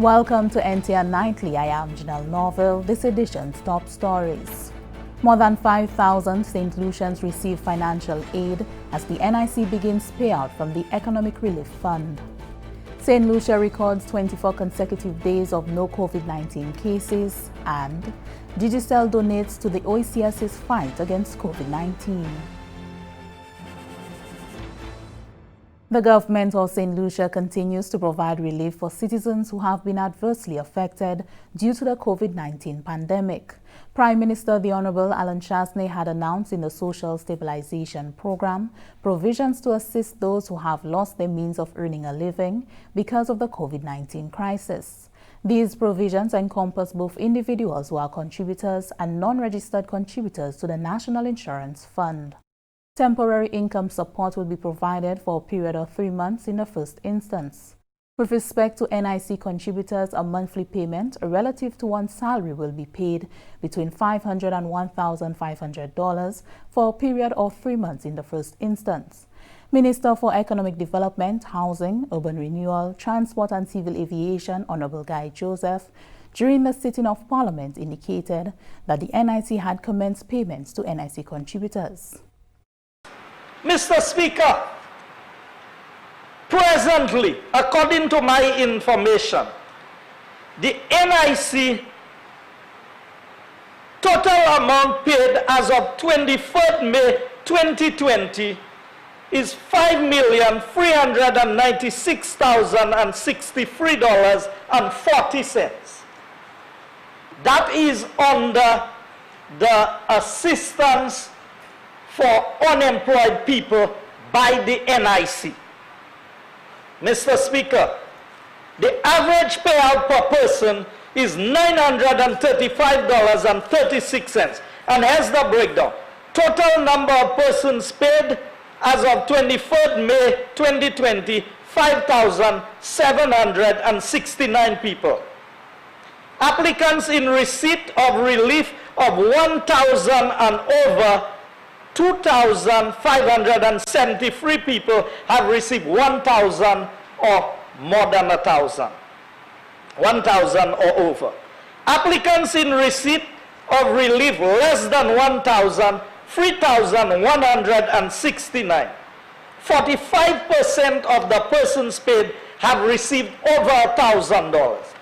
Welcome to NTN Nightly. I am Janelle Norville. This edition's top stories. More than 5,000 St. Lucians receive financial aid as the NIC begins payout from the Economic Relief Fund. St. Lucia records 24 consecutive days of no COVID-19 cases, and Digicel donates to the OECS's fight against COVID-19. The government of St. Lucia continues to provide relief for citizens who have been adversely affected due to the COVID-19 pandemic. Prime Minister the Honorable Alan Chasney had announced in the Social Stabilization Program provisions to assist those who have lost their means of earning a living because of the COVID-19 crisis. These provisions encompass both individuals who are contributors and non-registered contributors to the National Insurance Fund. Temporary income support will be provided for a period of 3 months in the first instance. With respect to NIC contributors, a monthly payment relative to one's salary will be paid between $500 and $1,500 for a period of 3 months in the first instance. Minister for Economic Development, Housing, Urban Renewal, Transport and Civil Aviation, Honorable Guy Joseph, during the sitting of Parliament indicated that the NIC had commenced payments to NIC contributors. Mr. Speaker, presently, according to my information, the NIC total amount paid as of 23rd May 2020 is $5,396,063.40. That is under the assistance for unemployed people by the NIC. Mr. Speaker, the average payout per person is $935.36, and here's the breakdown. Total number of persons paid as of 23rd May 2020, 5,769 people. Applicants in receipt of relief of 1,000 and over 2,573 people have received 1,000 or more than 1,000. 1,000 or over. Applicants in receipt of relief less than 1,000, 3,169. 45% of the persons paid have received over $1,000.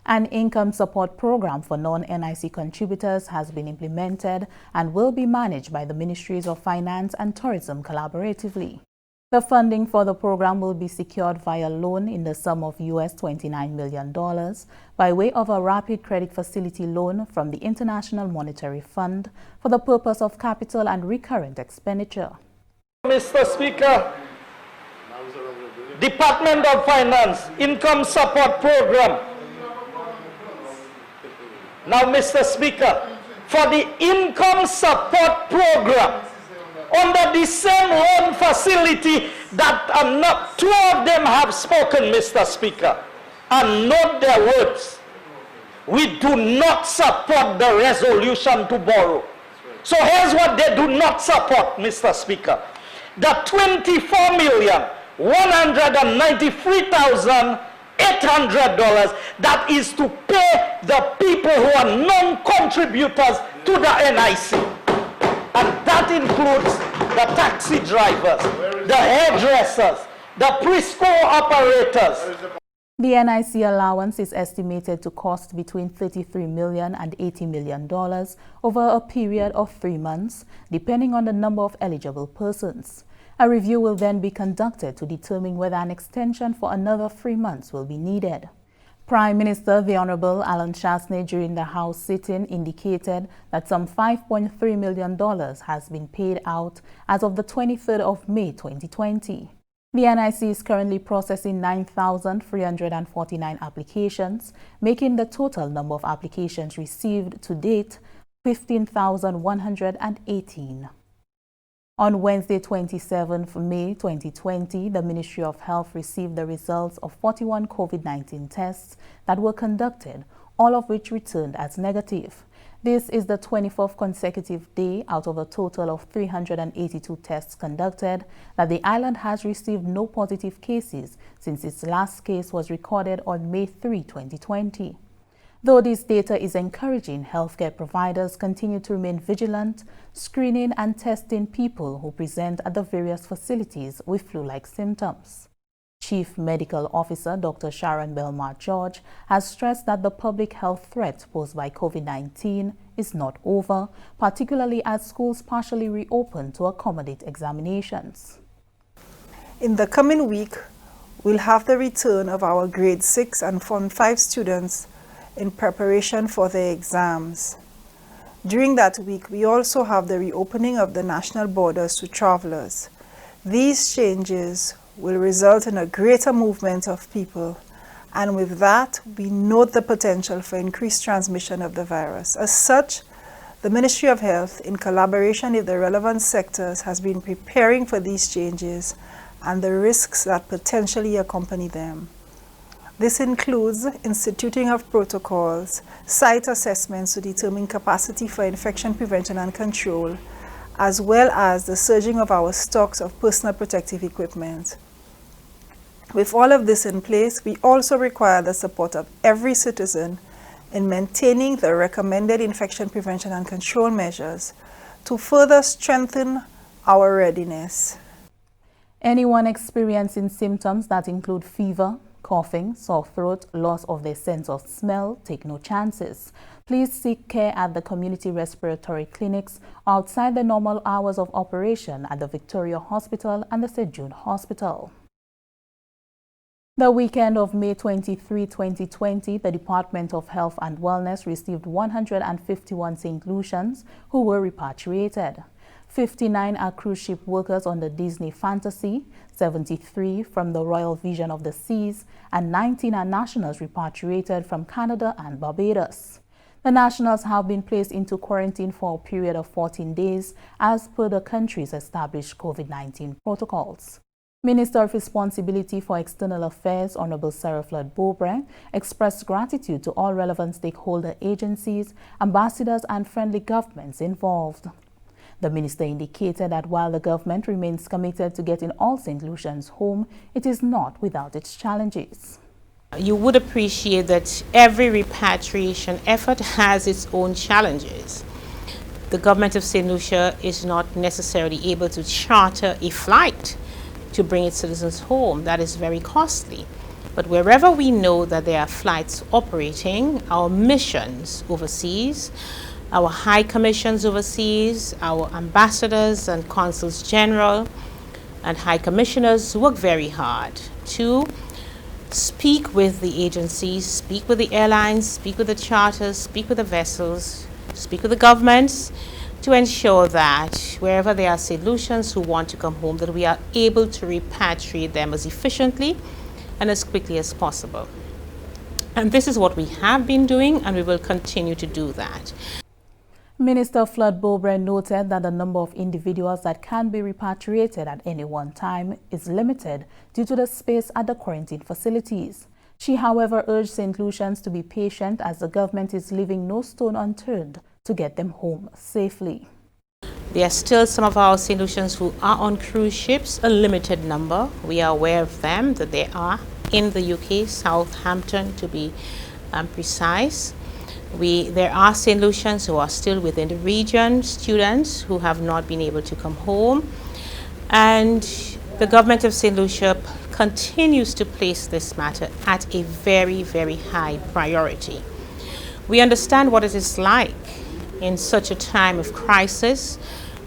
An income support program for non-NIC contributors has been implemented and will be managed by the Ministries of Finance and Tourism collaboratively. The funding for the program will be secured via loan in the sum of US $29 million by way of a rapid credit facility loan from the International Monetary Fund for the purpose of capital and recurrent expenditure. Mr. Speaker, Department of Finance Income Support Program. Now, Mr. Speaker, for the income support program, under the same loan facility that two of them have spoken, Mr. Speaker, and note their words. We do not support the resolution to borrow. So here's what they do not support, Mr. Speaker. The $24,193,800 that is to pay the people who are non-contributors to the NIC. And that includes the taxi drivers, the hairdressers, the preschool operators. The NIC allowance is estimated to cost between $33 million and $80 million over a period of 3 months, depending on the number of eligible persons. A review will then be conducted to determine whether an extension for another 3 months will be needed. Prime Minister the Honorable Alan Chasney during the House sitting indicated that some $5.3 million has been paid out as of the 23rd of May 2020. The NIC is currently processing 9,349 applications, making the total number of applications received to date 15,118. On Wednesday, 27th May 2020, the Ministry of Health received the results of 41 COVID-19 tests that were conducted, all of which returned as negative. This is the 24th consecutive day out of a total of 382 tests conducted that the island has received no positive cases since its last case was recorded on May 3, 2020. Though this data is encouraging, healthcare providers continue to remain vigilant, screening and testing people who present at the various facilities with flu-like symptoms. Chief Medical Officer Dr. Sharon Belmar George has stressed that the public health threat posed by COVID-19 is not over, particularly as schools partially reopen to accommodate examinations. In the coming week, we'll have the return of our grade 6 and Form 5 students in preparation for their exams. During that week, we also have the reopening of the national borders to travelers. These changes will result in a greater movement of people, and with that, we note the potential for increased transmission of the virus. As such, the Ministry of Health, in collaboration with the relevant sectors, has been preparing for these changes and the risks that potentially accompany them. This includes instituting of protocols, site assessments to determine capacity for infection prevention and control, as well as the surging of our stocks of personal protective equipment. With all of this in place, we also require the support of every citizen in maintaining the recommended infection prevention and control measures to further strengthen our readiness. Anyone experiencing symptoms that include fever, coughing, sore throat, loss of their sense of smell, take no chances. Please seek care at the community respiratory clinics outside the normal hours of operation at the Victoria Hospital and the St. Jude Hospital. The weekend of May 23, 2020, the Department of Health and Wellness received 151 St. Lucians who were repatriated. 59 are cruise ship workers on the Disney Fantasy, 73 from the Royal Vision of the Seas, and 19 are nationals repatriated from Canada and Barbados. The nationals have been placed into quarantine for a period of 14 days as per the country's established COVID-19 protocols. Minister of Responsibility for External Affairs, Honorable Sarah Flood-Bobre, expressed gratitude to all relevant stakeholder agencies, ambassadors and friendly governments involved. The minister indicated that while the government remains committed to getting all St. Lucians home, it is not without its challenges. You would appreciate that every repatriation effort has its own challenges. The government of St. Lucia is not necessarily able to charter a flight to bring its citizens home. That is very costly. But wherever we know that there are flights operating, our missions overseas, our high commissions overseas, our ambassadors and consuls general and high commissioners work very hard to speak with the agencies, speak with the airlines, speak with the charters, speak with the vessels, speak with the governments to ensure that wherever there are St. Lucians who want to come home, that we are able to repatriate them as efficiently and as quickly as possible. And this is what we have been doing, and we will continue to do that. Minister Flood-Bobre noted that the number of individuals that can be repatriated at any one time is limited due to the space at the quarantine facilities. She, however, urged St. Lucians to be patient as the government is leaving no stone unturned to get them home safely. There are still some of our St. Lucians who are on cruise ships, a limited number. We are aware of them, that they are in the UK, Southampton to be precise. There are St. Lucians who are still within the region, students who have not been able to come home. And the government of St. Lucia continues to place this matter at a very, very high priority. We understand what it is like in such a time of crisis,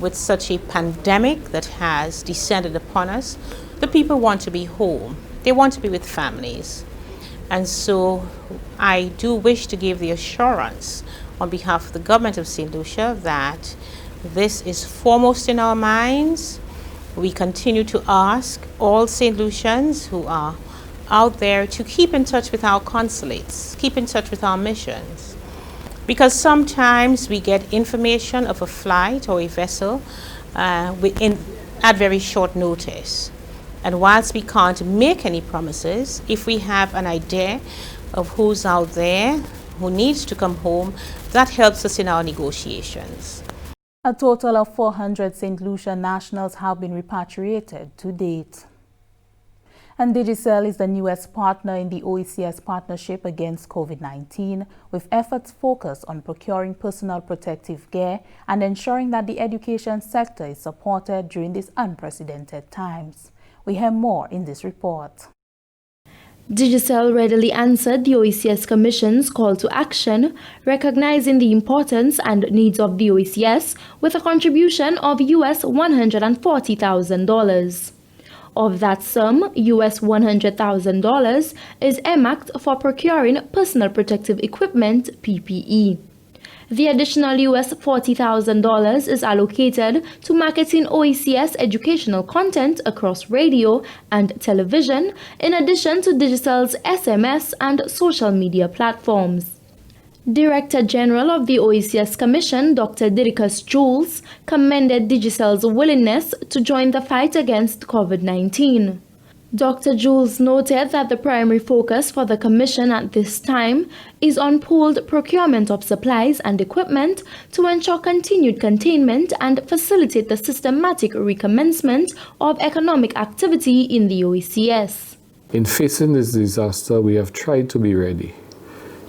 with such a pandemic that has descended upon us. The people want to be home. They want to be with families. And so I do wish to give the assurance on behalf of the government of St. Lucia that this is foremost in our minds. We continue to ask all St. Lucians who are out there to keep in touch with our consulates, keep in touch with our missions. Because sometimes we get information of a flight or a vessel at very short notice. And whilst we can't make any promises, if we have an idea of who's out there, who needs to come home. That helps us in our negotiations. A total of 400 St. Lucia nationals have been repatriated to date. And Digicel is the newest partner in the OECS partnership against COVID-19, with efforts focused on procuring personal protective gear and ensuring that the education sector is supported during these unprecedented times. We hear more in this report. Digicel readily answered the OECS Commission's call to action, recognizing the importance and needs of the OECS with a contribution of US $140,000. Of that sum, US $100,000 is earmarked for procuring personal protective equipment, PPE. The additional US $40,000 is allocated to marketing OECS educational content across radio and television, in addition to Digicel's SMS and social media platforms. Director General of the OECS Commission, Dr. Didicus Jules, commended Digicel's willingness to join the fight against COVID-19. Dr. Jules noted that the primary focus for the Commission at this time is on pooled procurement of supplies and equipment to ensure continued containment and facilitate the systematic recommencement of economic activity in the OECS. In facing this disaster, we have tried to be ready.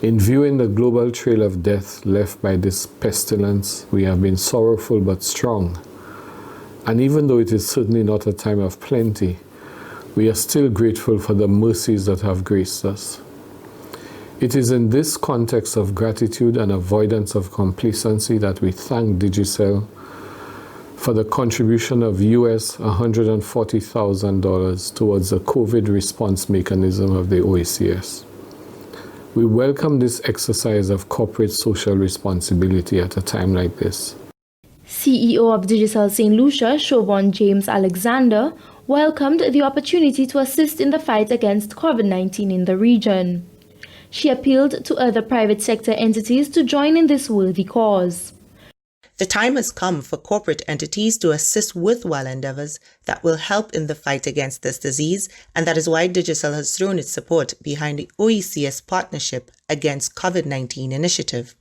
In viewing the global trail of death left by this pestilence, we have been sorrowful but strong. And even though it is certainly not a time of plenty, we are still grateful for the mercies that have graced us. It is in this context of gratitude and avoidance of complacency that we thank Digicel for the contribution of US $140,000 towards the COVID response mechanism of the OECS. We welcome this exercise of corporate social responsibility at a time like this. CEO of Digicel St. Lucia, Siobhan James Alexander, welcomed the opportunity to assist in the fight against COVID-19 in the region. She appealed to other private sector entities to join in this worthy cause. The time has come for corporate entities to assist with well endeavors that will help in the fight against this disease, and that is why Digicel has thrown its support behind the OECS Partnership Against COVID-19 initiative.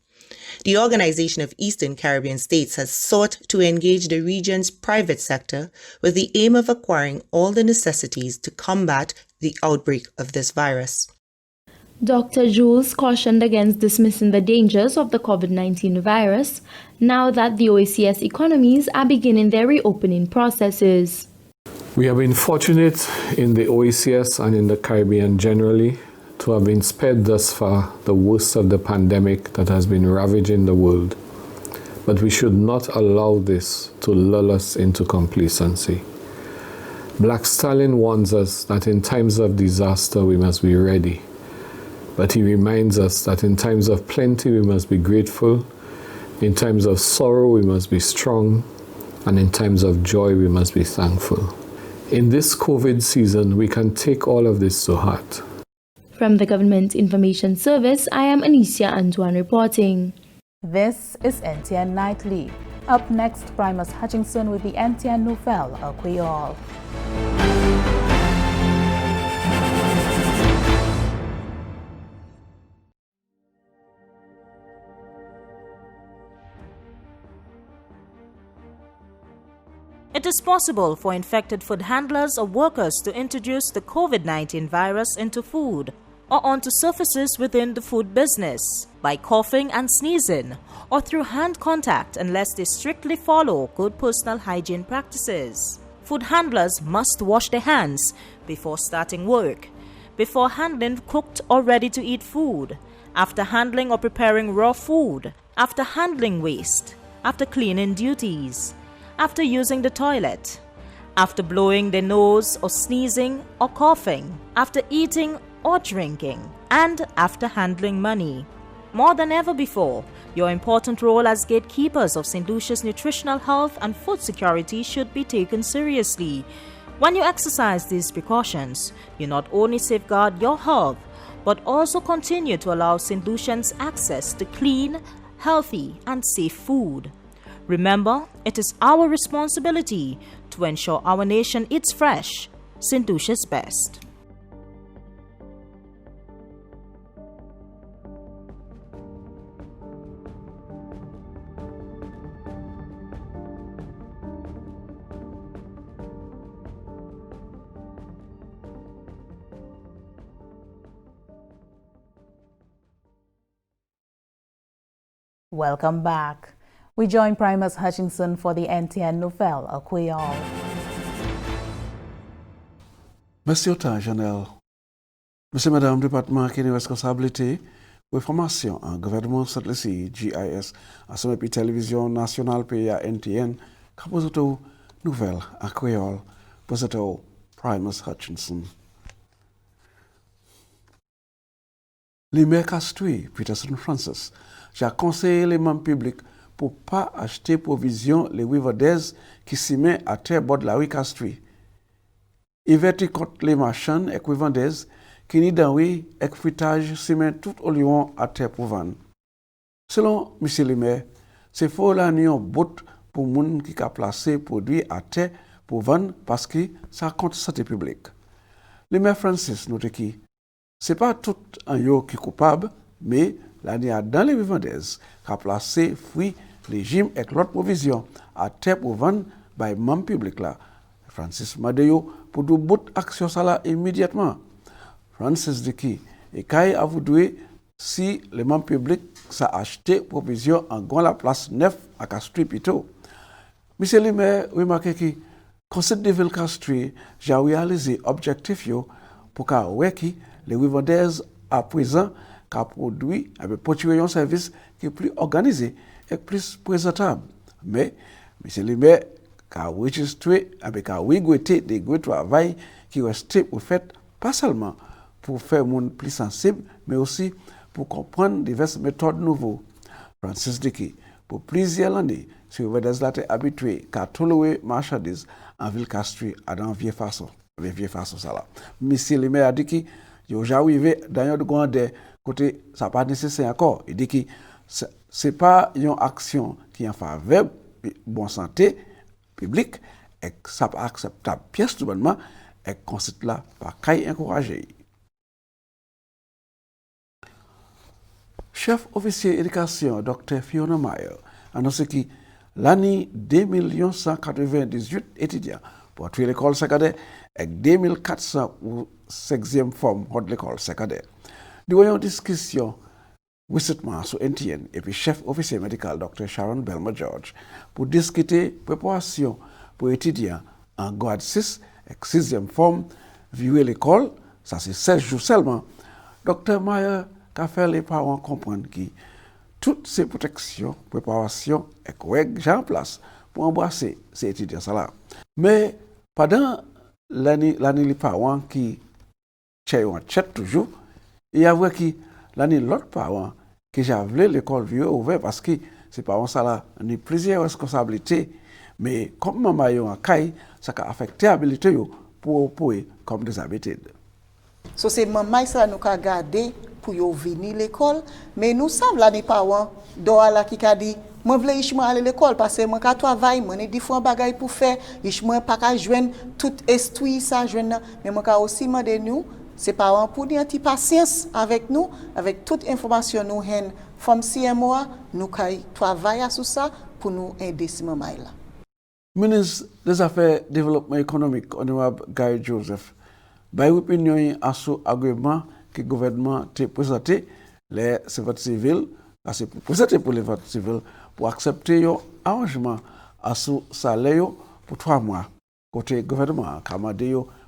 The Organization of Eastern Caribbean States has sought to engage the region's private sector with the aim of acquiring all the necessities to combat the outbreak of this virus. Dr. Jules cautioned against dismissing the dangers of the COVID-19 virus now that the OECS economies are beginning their reopening processes. We have been fortunate in the OECS and in the Caribbean generally to have been spared thus far the worst of the pandemic that has been ravaging the world. But we should not allow this to lull us into complacency. Black Stalin warns us that in times of disaster we must be ready. But he reminds us that in times of plenty we must be grateful, in times of sorrow we must be strong, and in times of joy we must be thankful. In this COVID season, we can take all of this to heart. From the Government Information Service, I am Anicia Antoine reporting. This is NTN Nightly. Up next, Primus Hutchinson with the NTN Nouvelle au Creole. It is possible for infected food handlers or workers to introduce the COVID-19 virus into food or onto surfaces within the food business by coughing and sneezing or through hand contact unless they strictly follow good personal hygiene practices. Food handlers must wash their hands before starting work, before handling cooked or ready-to-eat food, after handling or preparing raw food, after handling waste, after cleaning duties, after using the toilet, after blowing their nose or sneezing or coughing, after eating or drinking, and after handling money. More than ever before, your important role as gatekeepers of St. Lucia's nutritional health and food security should be taken seriously. When you exercise these precautions, you not only safeguard your health, but also continue to allow St. Lucians access to clean, healthy, and safe food. Remember, it is our responsibility to ensure our nation eats fresh, St. Lucia's best. Welcome back. We join Primus Hutchinson for the NTN Nouvelle à Creole. Merci autant, Janelle. Monsieur, Madame, département qui a une responsabilité pour formation en gouvernement satellite GIS à ce moment télévision nationale pays à NTN, qui pose au Nouvelle à Creole, pose au Primus Hutchinson. Les maires Castries, Peterson Francis, j'ai conseillé les membres publics pour ne pas acheter provision les Riverdez qui s'y met à terre bord de la rue Castries. Ils vertent contre les marchands et Riverdez qui n'y dans oui et fritage s'y met tout au lion à terre pour vendre. Selon M. le maire, c'est faux là n'y a bout pour moun qui a placé produit à terre pour vendre parce que ça compte santé publique. Le maire Francis note qui c'est pas tout un yo qui est coupable, mais l'année dans les Riverdez qui a placé fruits, légumes et l'autre provision à terre pour vendre by membres public là. Francis Madeyo pour du bout action ça là immédiatement. Francis dit qui et quand a voulu si les membres publics ça acheté provision en grand la place 9 à Castries Pito. Monsieur le maire remarqué qui conseil de ville Castries j'ai réalisé objectif yo pour qu'a qui les Riverdez à présent qu'a produit avec produire un service qui est plus organisé et plus présentable. Mais monsieur le maire qu'a enregistré avec un regretté des gros travail qui restait pour fait pas seulement pour faire monde plus sensible mais aussi pour comprendre diverses méthodes nouvelles. Francis Dicky pour plusieurs années sur Riverdez là était habitué qu'à tolérer marchandises en ville Castries à dans vieille façon ça là. Monsieur le maire a dit que yo j'arrivé dans un grande côté ça pas nécessaire encore. Il dit que c'est pas une action qui en faveur bonne santé publique et ça pas acceptable pièce tout bonnement et consiste là pas kay encourager. Chef officier éducation Dr. Fiona Meyer annonce que l'année 2198 étudiants pour entrer l'école secondaire et 2400 pour 6e forme de l'école secondaire. Nous avons une discussion récemment sur NTN et puis chef officier médical Dr. Sharon Belma George pour discuter préparation pour étudiants en grade 6 et 6e forme vivre l'école, ça c'est 16 jours seulement. Dr. Meyer a fait les parents comprendre que toutes ces protections, préparations et règles sont en place pour embrasser ces étudiants là. Mais pendant l'année les parents qui chat toujours, il y a vrai que l'année l'autre parents qui j'avais l'école vieux ouvert parce que ces parents ça là ont plusieurs responsabilités mais comme maman yo en caille ça a affecté l'habilité pour comme des habitudes. So c'est maman ça nous a gardé pour yo venir l'école mais nous sommes là les parents doa là qui a dit moi voulais ichma aller l'école parce que moi ka travail moi des fois bagay pour faire ichma pas ka joindre tout instruit ça joindre mais moi ka aussi demander nous ces parents pour dire un petit patience avec nous avec toute information nous hen from CMO nous ka travailler sur ça pour nous aider ce moment là. Ministre des Affaires Développement économique honorable Guy Joseph by opinion à ce agrément que le gouvernement a présenté les services civils c'est pour présenter pour les services civils pour accepter un arrangement à ce salaire pour 3 mois. Côté gouvernement, Kamade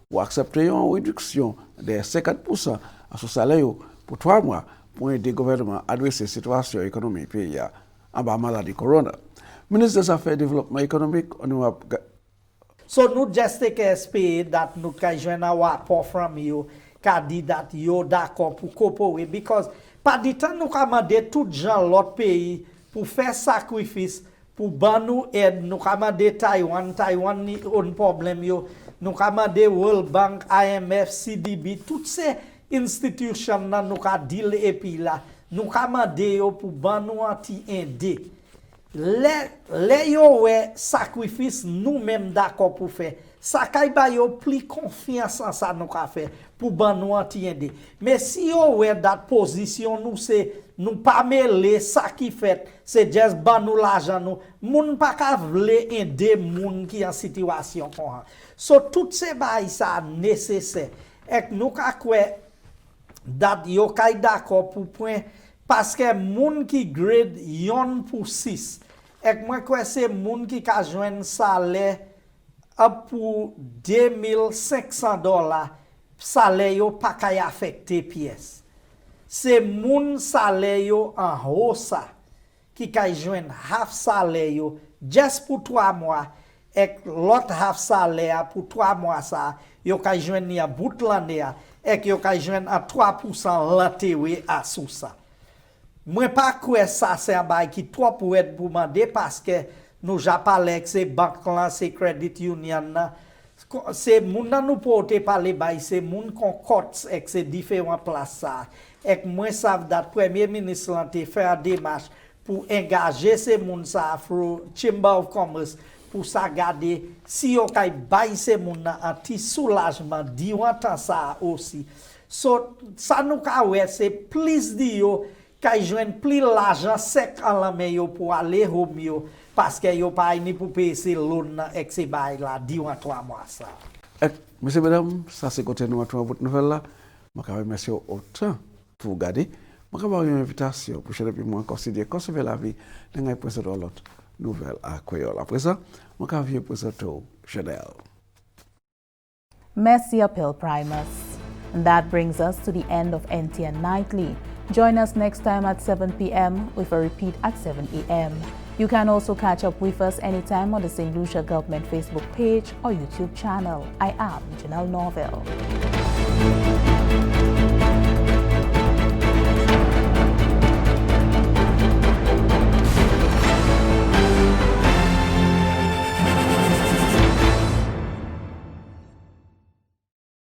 pour accepter une réduction de 50% à ce salaire pour 3 mois pour aider le gouvernement à adresser la situation économique pays en bas maladie corona. Ministre des Affaires Développement économique, on So nous just take expect that nous can join our rapport from you, ka dit that you d'accord pour coopérer because pas du temps nous commander tout gens l'autre pays pour faire sacrifice pour ban nous aide nous commander Taiwan ni un problème yo nous commander World Bank IMF CDB toutes ces institutions là nous ka deal et puis là nous commander yo pour ban nous anti aider les yo ouais sacrifice nous même d'accord pour faire ça kay ba yo plus confiance en ça nous ka faire pour ban nous anti aider mais si yo ouais that position nous c'est nous pas mêler ça qui fait c'est juste ban nous l'argent nous moun pas ka vle aider moun qui en situation comme so toutes ces bail ça nécessaire et nous ka quoi dat yo kay d'accord pour point Parce que moun qui grade yon pour 6, ek moi quoi c'est moun qui ka joine salaire pour $2,500, salaire yo pas kay affecté pièce. C'est moun salaire yo en haut ça qui kay joine half salaire yo just pour 3 mois et l'autre half salaire pour 3 mois ça yo kay joine ni a bout l'année et yo kay joine à 3% l'antéwe à sous ça. Moi pas quoi ça c'est un bail qui trop pour être pour demander parce que nous ja parlé que c'est banque là c'est credit union là c'est moun nan nous porter parler bail c'est moun qu'on cote avec ces différentes places ça et moi savent date premier ministre là te faire démarche pour engager ces moun ça afro Chamber of Commerce pour ça garder si yo kay bail ces moun nan anti soulagement durant ça aussi so ça nous ka ouais c'est plus di yo kay joine plus l'argent sec en la main yo pour aller home yo parce que yo pas ni pour payer ces loan et ces bail là durant 3 mois ça. Monsieur madame, ça c'est côté nous à votre nouvelle là. Moi ka remercier autant pour regarder. Moi ka une invitation pour chercher moi considérer conserver la vie dans un présenter l'autre nouvelle à Créole. Après ça, moi ka vieux présenter Chanel. Merci Appeal Primus. And that brings us to the end of NTN Nightly. Join us next time at 7 p.m. with a repeat at 7 a.m. You can also catch up with us anytime on the St. Lucia Government Facebook page or YouTube channel. I am Janelle Norville.